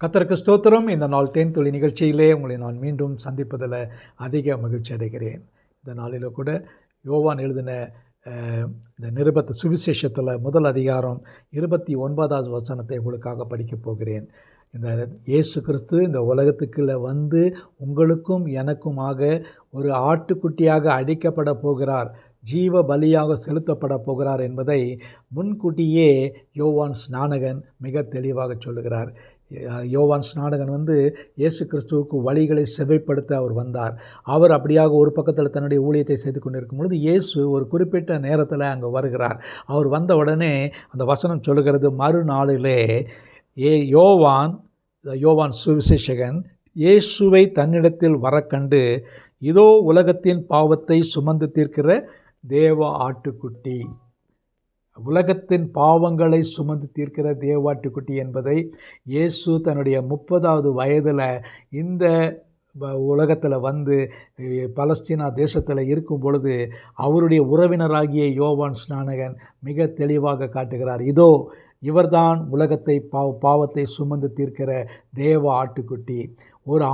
கர்த்தருக்கு ஸ்தோத்திரம். இந்த நாள் தேன்துளி நிகழ்ச்சியிலே உங்களை நான் மீண்டும் சந்திப்பதில் அதிக மகிழ்ச்சி அடைகிறேன். இந்த நாளில் கூட யோவான் எழுதின இந்த நிருபத்து சுவிசேஷத்தில் முதல் அதிகாரம் 29வது வசனத்தை உங்களுக்காக படிக்கப் போகிறேன். இந்த இயேசு கிறிஸ்து இந்த உலகத்துக்குள்ளே வந்து உங்களுக்கும் எனக்குமாக ஒரு ஆட்டுக்குட்டியாக அடிக்கப்பட போகிறார், ஜீவ பலியாக செலுத்தப்பட போகிறார் என்பதை முன்கூட்டியே யோவான் ஸ்நானகன் மிக தெளிவாக சொல்லுகிறார். யோவான் ஸ்நானகன் இயேசு கிறிஸ்துவுக்கு வழிகளை செவைப்படுத்த அவர் வந்தார். அவர் அப்படியாக ஒரு பக்கத்தில் தன்னுடைய ஊழியத்தை செய்து கொண்டிருக்கும் பொழுது இயேசு ஒரு குறிப்பிட்ட நேரத்தில் அங்கே வருகிறார். அவர் வந்த உடனே அந்த வசனம் சொல்லுகிறது, மறுநாளிலே யோவான் சுவிசேஷகன் இயேசுவை தன்னிடத்தில் வரக்கண்டு, இதோ உலகத்தின் பாவத்தை சுமந்து தீர்க்கிற தேவ ஆட்டுக்குட்டி, உலகத்தின் பாவங்களை சுமந்து தீர்க்கிற தேவாட்டுக்குட்டி என்பதை இயேசு தன்னுடைய 30வது வயதில் இந்த உலகத்தில் வந்து பலஸ்தீனா தேசத்தில் இருக்கும் பொழுது அவருடைய உறவினராகிய யோவான் ஸ்நானகன் மிக தெளிவாக காட்டுகிறார். இதோ இவர்தான் உலகத்தை பாவத்தை சுமந்து தீர்க்கிற தேவ ஆட்டுக்குட்டி. ஒரு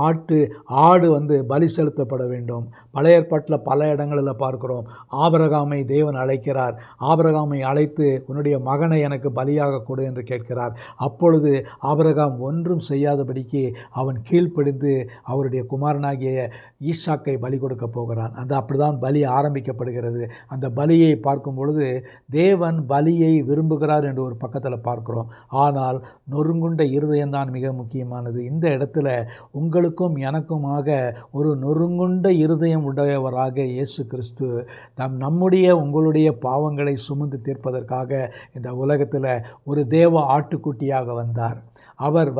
ஆடு பலி செலுத்தப்பட வேண்டும். பழைய ஏற்பாட்டில் பல இடங்களில் பார்க்கிறோம். ஆபிரகாமை தேவன் அழைக்கிறார். ஆபிரகாமை அழைத்து உன்னுடைய மகனை எனக்கு பலியாக கொடு என்று கேட்கிறார். அப்பொழுது ஆபிரகாம் ஒன்றும் செய்யாதபடிக்கு அவன் கீழ்ப்படிந்து அவருடைய குமாரனாகிய ஈசாக்கை பலி கொடுக்க போகிறான். அப்படிதான் பலி ஆரம்பிக்கப்படுகிறது. அந்த பலியை பார்க்கும் பொழுது தேவன் பலியை விரும்புகிறார் என்று ஒரு பக்கத்தில் பார்க்கிறோம். ஆனால் நொறுங்குண்ட இருதயம்தான் மிக முக்கியமானது. இந்த இடத்துல உங்களுக்கும் எனக்குமாக ஒரு நொறுங்குண்ட இருதயம் உடையவராக இயேசு கிறிஸ்து நம்முடைய உங்களுடைய பாவங்களை சுமந்து தீர்ப்பதற்காக இந்த உலகத்தில் ஒரு தேவ ஆட்டுக்குட்டியாக வந்தார். அவர்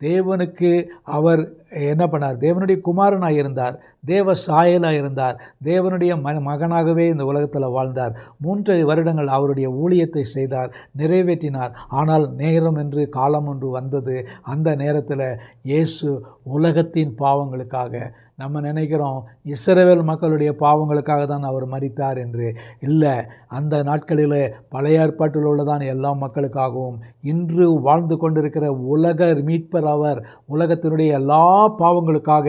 தேவனுக்கு அவர் என்ன பண்ணார்? தேவனுடைய குமாரனாக இருந்தார், தேவ சாயலாக இருந்தார், தேவனுடைய மகனாகவே இந்த உலகத்தில் வாழ்ந்தார். 3 வருடங்கள் அவருடைய ஊழியத்தை செய்தார், நிறைவேற்றினார். ஆனால் நேரம் என்று காலம் ஒன்று வந்தது. அந்த நேரத்தில் இயேசு உலகத்தின் பாவங்களுக்காக, நம்ம நினைக்கிறோம் இஸ்ரவேல் மக்களுடைய பாவங்களுக்காக தான் அவர் மரித்தார் என்று. இல்லை, அந்த நாட்களில் பழைய ஏற்பாட்டில் உள்ளதான் எல்லா மக்களுக்காகவும் இன்று வாழ்ந்து கொண்டிருக்கிற உலக மீட்பர் அவர். உலகத்தினுடைய எல்லா பாவங்களுக்காக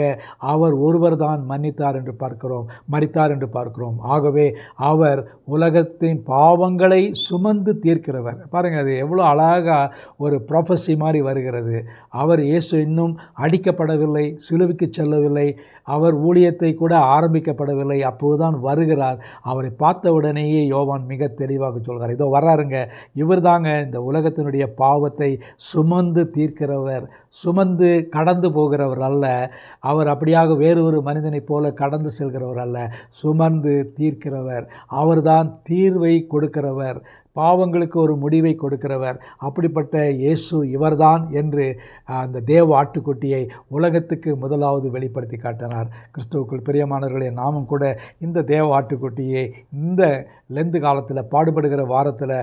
அவர் ஒருவர் தான் மரித்தார் என்று பார்க்கிறோம். ஆகவே அவர் உலகத்தின் பாவங்களை சுமந்து தீர்க்கிறவர். பாருங்கள், அது எவ்வளோ அழகாக ஒரு ப்ரொஃபஸி மாதிரி வருகிறது. அவர் இயேசு இன்னும் அடிக்கப்படவில்லை, சிலுவைக்கு செல்லவில்லை, அவர் ஊழியத்தை கூட ஆரம்பிக்கப்படவில்லை. அப்போதுதான் வருகிறார். அவரை பார்த்த உடனேயே யோவான் மிக தெளிவாக சொல்கிறார், இதோ வர்றாருங்க, இவர் தாங்க இந்த உலகத்தினுடைய பாவத்தை சுமந்து தீர்க்கிறவர், சுமந்து கடந்து போகிறவர் அல்ல. அவர் அப்படியாக வேறு ஒரு மனிதனைப் போல கடந்து செல்கிறவர் அல்ல, சுமந்து தீர்க்கிறவர். அவர்தான் தீர்வை கொடுக்கிறவர், பாவங்களுக்கு ஒரு முடிவை கொடுக்கிறவர். அப்படிப்பட்ட இயேசு இவர்தான் என்று அந்த தேவ ஆட்டுக்குட்டியை உலகத்துக்கு முதலாவது வெளிப்படுத்தி காட்டினார். கிறிஸ்துவுக்குள் பிரியமானவர்களே, நாமும் கூட இந்த தேவ ஆட்டுக்குட்டியை இந்த லெந்து காலத்தில், பாடுபடுகிற வாரத்தில்,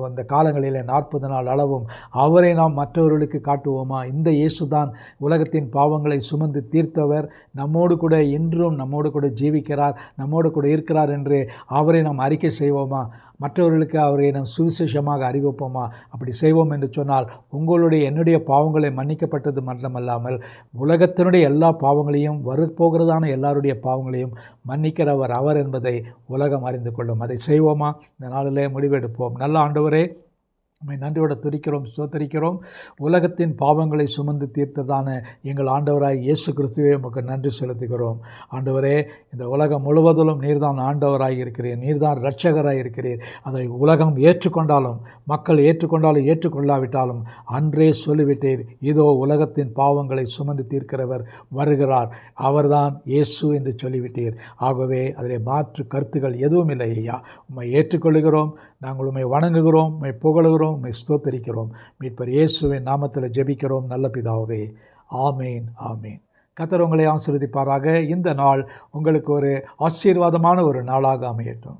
அந்த காலங்களில் 40 நாள் அளவும் அவரை நாம் மற்றவர்களுக்கு காட்டுவோமா? இந்த இயேசு தான் உலகத்தின் பாவங்களை சுமந்து தீர்த்தவர், நம்மோடு கூட இன்றும் நம்மோடு கூட ஜீவிக்கிறார், நம்மோடு கூட இருக்கிறார் என்று அவரை நாம் அறிக்கை செய்வோமா? மற்றவர்களுக்கு அவரை நாம் சுவிசேஷமாக அறிவிப்போமா? அப்படி செய்வோம் என்று சொன்னால் என்னுடைய பாவங்களை மன்னிக்கப்பட்டது மட்டுமல்லாமல் உலகத்தினுடைய எல்லா பாவங்களையும், வரப்போகிறதான எல்லாருடைய பாவங்களையும் மன்னிக்கிறவர் அவர் என்பதை உலகம் அறிந்து கொள்ளும். அதை செய்வோமா? இந்த நாளிலே முடிவெடுப்போம். நல்ல ஆண்டவரே, உம்மை நன்றியோடு துதிக்கிறோம், ஸ்தோத்திரிக்கிறோம். உலகத்தின் பாவங்களை சுமந்து தீர்த்ததான எங்கள் ஆண்டவராய் இயேசு கிறிஸ்துவே உமக்கு நன்றி செலுத்துகிறோம். ஆண்டவரே, இந்த உலகம் முழுவதிலும் நீர்தான் ஆண்டவராய் இருக்கிறீர், நீர்தான் இரட்சகராய் இருக்கிறீர். அதை உலகம் ஏற்றுக்கொண்டாலும், மக்கள் ஏற்றுக்கொண்டாலும் ஏற்றுக்கொள்ளாவிட்டாலும் அன்றே சொல்லிவிட்டீர், இதோ உலகத்தின் பாவங்களை சுமந்து தீர்க்கிறவர் வருகிறார், அவர்தான் இயேசு என்று சொல்லிவிட்டீர். ஆகவே அதில் மாற்று கருத்துக்கள் எதுவும் இல்லை ஐயா. உம்மை ஏற்றுக்கொள்கிறோம், நாங்கள் உம்மை வணங்குகிறோம், உம்மை புகழுகிறோம், உம்மை ஸ்தோத்தரிக்கிறோம். மீட்பர் இயேசுவின் நாமத்தில் ஜெபிக்கிறோம் நல்ல பிதாவே. ஆமேன், ஆமேன். கர்த்தர் உங்களை ஆசீர்வதிப்பாராக. இந்த நாள் உங்களுக்கு ஒரு ஆசீர்வாதமான ஒரு நாளாக அமையட்டும்.